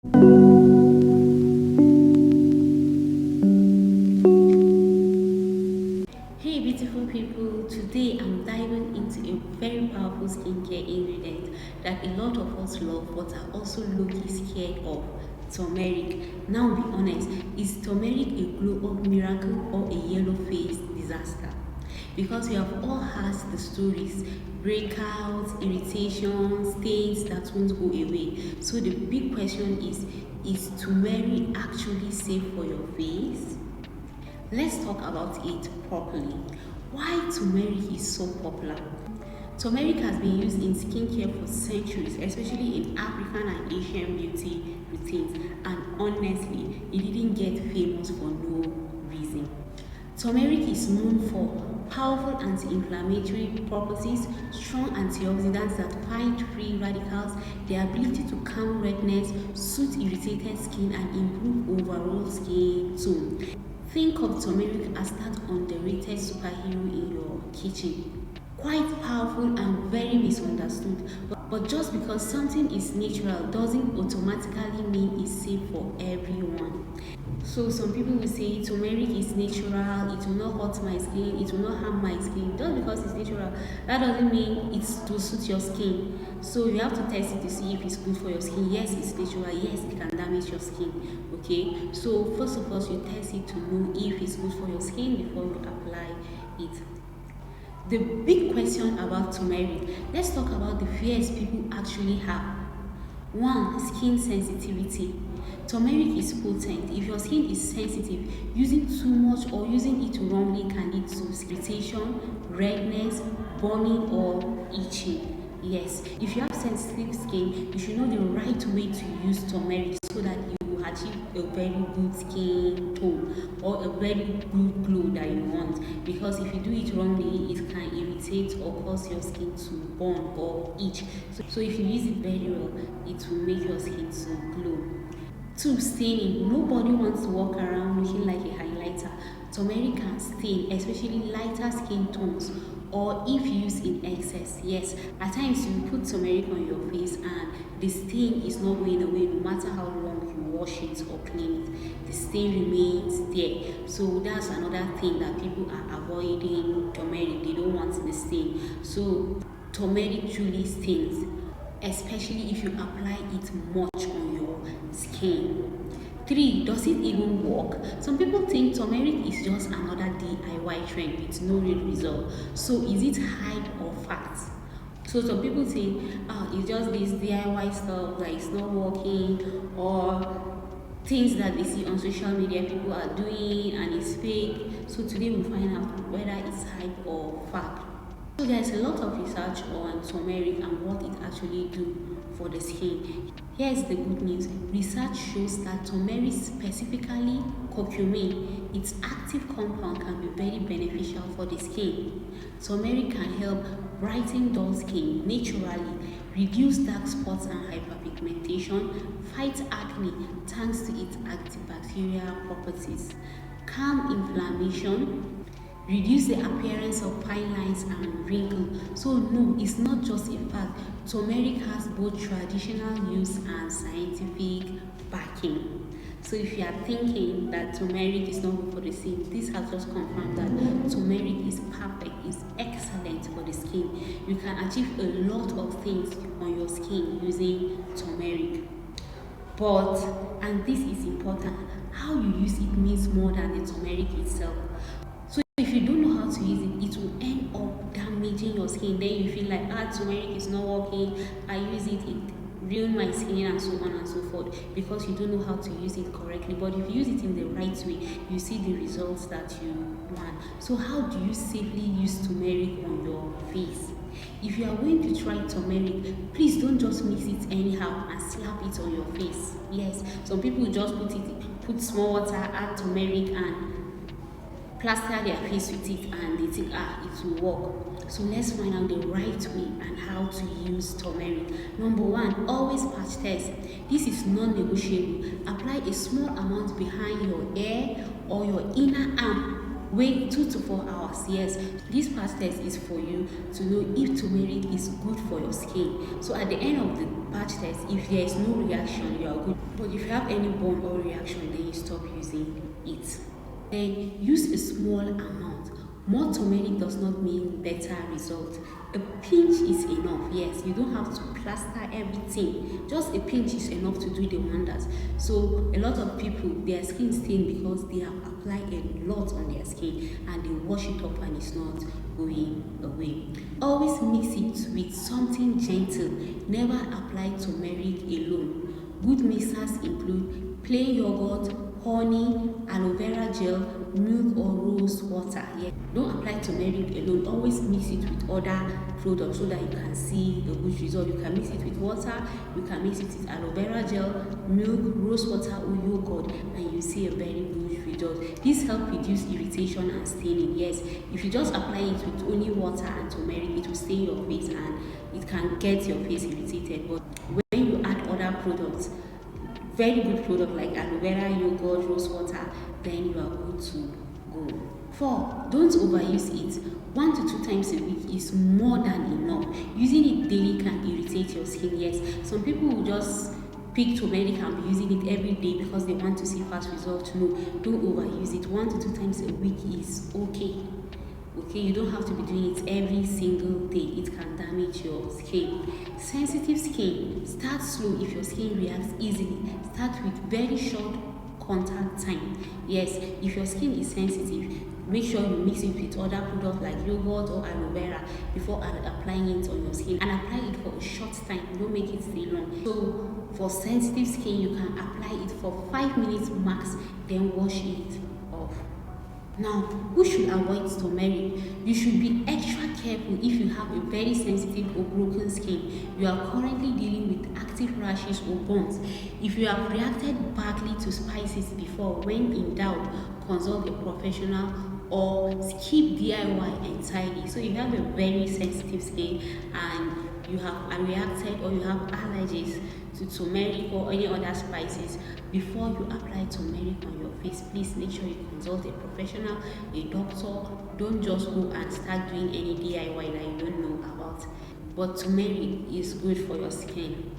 Hey beautiful people, today I'm diving into a very powerful skincare ingredient that a lot of us love but are also low-key scared of: turmeric. Now be honest, is turmeric a glow-up miracle or a yellow-faced disaster? Because we have all heard the stories: breakouts, irritation, stains that won't go away. So the big question is turmeric actually safe for your face? Let's talk about it properly. Why turmeric is so popular? Turmeric has been used in skincare for centuries, especially in African and Asian beauty routines, and honestly, it didn't get famous for no reason. Turmeric is known for powerful anti-inflammatory properties, strong antioxidants that fight free radicals, the ability to calm redness, soothe irritated skin, and improve overall skin tone. Think of turmeric as that underrated superhero in your kitchen. Quite powerful and very misunderstood. But just because something is natural doesn't automatically mean it's safe for everyone. So some people will say turmeric is natural, it will not hurt my skin, it will not harm my skin. Just because it's natural, that doesn't mean it's to suit your skin. So you have to test it to see if it's good for your skin. Yes, it's natural, yes, it can damage your skin. Okay, so first of all, you test it to know if it's good for your skin before you apply it. The big question about turmeric: let's talk about the fears people actually have. One, skin sensitivity. Turmeric is potent. If your skin is sensitive, using too much or using it wrongly can lead to irritation, redness, burning, or itching. Yes, if you have sensitive skin, you should know the right way to use turmeric so that you will achieve a very good skin tone or a very good glow that you want. Because if you do it wrongly, it can irritate or cause your skin to burn or itch. So if you use it very well, it will make your skin to glow. Two, staining. Nobody wants to walk around looking like a highlighter. Turmeric can stain, especially lighter skin tones, or if used in excess. Yes, at times you put turmeric on your face and the stain is not going away no matter how long you wash it or clean it. The stain remains there. So that's another thing that people are avoiding turmeric. They don't want the stain. So turmeric truly stains, especially if you apply it much on your skin. Three, does it even work? Some people think turmeric is just another DIY trend with no real result. So is it hype or fact? So some people say, it's just this DIY stuff, like it's not working, or things that they see on social media people are doing and it's fake. So today we'll find out whether it's hype or fact. So there's a lot of research on turmeric and what it actually do for the skin. Here's the good news. Research shows that turmeric, specifically curcumin, its active compound, can be very beneficial for the skin. Turmeric can help brighten dull skin naturally, reduce dark spots and hyperpigmentation, fight acne thanks to its antibacterial properties, calm inflammation, reduce the appearance of fine lines and wrinkles. So no, it's not just a fact. Turmeric has both traditional use and scientific backing. So if you are thinking that turmeric is not good for the skin, this has just confirmed that turmeric is perfect, is excellent for the skin. You can achieve a lot of things on your skin using turmeric. But, and this is important, how you use it means more than the turmeric itself. So if you don't know how to use it, it will end up damaging your skin. Then you feel like, turmeric is not working, I use it ruined my skin, and so on and so forth, because you don't know how to use it correctly. But if you use it in the right way, you see the results that you want. So how do you safely use turmeric on your face? If you are going to try turmeric, please don't just mix it anyhow and slap it on your face. Yes, some people just put small water, add turmeric, and plaster their face with it, and they think it will work. So let's find out the right way and how to use turmeric. Number one, always patch test. This is non-negotiable. Apply a small amount behind your ear or your inner arm Wait 2 to 4 hours. Yes, this patch test is for you to know if turmeric is good for your skin. So at the end of the patch test, if there is no reaction, you are good. But if you have any burn or reaction, then you stop using it. Then use a small amount. More turmeric does not mean better result. A pinch is enough. Yes, you don't have to plaster everything. Just a pinch is enough to do the wonders. So a lot of people, their skin stain because they have applied a lot on their skin and they wash it up and it's not going away. Always mix it with something gentle. Never apply turmeric alone. Good mixers include plain yogurt, honey, aloe vera gel, milk or rose water. Yeah. Don't apply turmeric alone. Always mix it with other products so that you can see a good result. You can mix it with water, you can mix it with aloe vera gel, milk, rose water or yogurt, and you see a very good result. This helps reduce irritation and staining. Yes, if you just apply it with only water and turmeric, it will stain your face and it can get your face irritated. But when you add other products, very good product like aloe vera, yogurt, rose water, then you are good to go. 4. Don't overuse it. 1 to 2 times a week is more than enough. Using it daily can irritate your skin. Yes, some people will just pick turmeric and be using it every day because they want to see fast results. No, don't overuse it. 1 to 2 times a week is okay. Okay, you don't have to be doing it every single day. It can damage your skin. Sensitive skin, start slow. If your skin reacts easily, start with very short contact time. Yes, if your skin is sensitive, make sure you mix it with other products like yogurt or aloe vera before applying it on your skin, and apply it for a short time. Don't make it stay long. So for sensitive skin, you can apply it for 5 minutes max, then wash it off. Now, who should avoid turmeric? You should be extra careful if you have a very sensitive or broken skin. You are currently dealing with active rashes or burns. If you have reacted badly to spices before, when in doubt, consult a professional or skip DIY entirely. So if you have a very sensitive skin and you have reacted or you have allergies to turmeric or any other spices, before you apply turmeric on your face, please make sure you consult a professional, a doctor. Don't just go and start doing any DIY that you don't know about. But turmeric is good for your skin.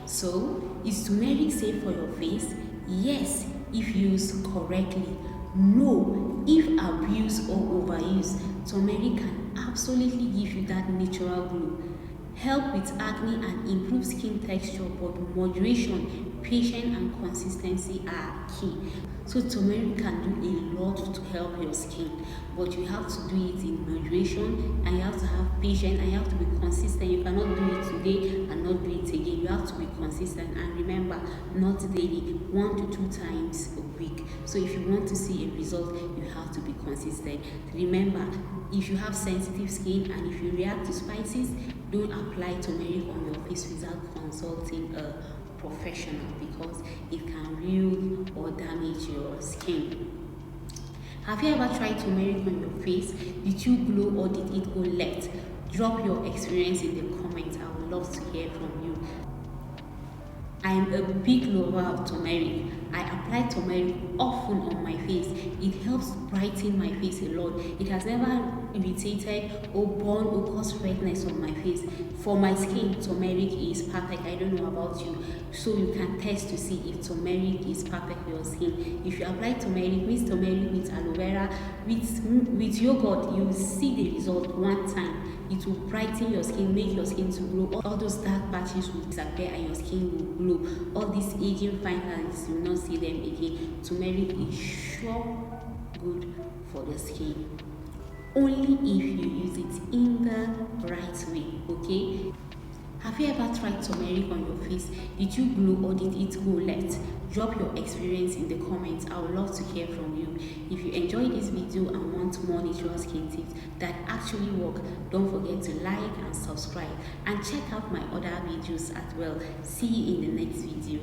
So, is turmeric safe for your face? Yes, if used correctly. No, if abused or overused. Turmeric can absolutely give you that natural glow, help with acne and improve skin texture, but moderation, patience and consistency are key. So turmeric can do a lot to help your skin, but you have to do it in moderation and you have to have patience and you have to be consistent. You cannot do it today and not do it again. You have to be consistent, and remember, not daily, 1 to 2 times a week. So if you want to see a result, you have to be consistent. Remember, if you have sensitive skin and if you react to spices, don't apply turmeric on your face without consulting a professional, because it can ruin or damage your skin. Have you ever tried turmeric on your face? Did you glow or did it go left? Drop your experience in the comments. I would love to hear from you. I am a big lover of turmeric. I apply turmeric often on my face. It helps brighten my face a lot. It has never irritated or burned or caused redness on my face. For my skin, turmeric is perfect. I don't know about you, so you can test to see if turmeric is perfect for your skin. If you apply turmeric, mix turmeric with aloe vera, with yogurt, you will see the result one time. It will brighten your skin, make your skin to glow. All those dark patches will disappear and your skin will glow. All these aging fine lines, you will not see them again. Turmeric is sure good for the skin, only if you use it in the right way. Okay, have you ever tried turmeric on your face? Did you glow or did it go left? Drop your experience in the comments. I would love to hear from you. If you enjoyed this video and want more natural skin tips that actually work, don't forget to like and subscribe, and check out my other videos as well. See you in the next video.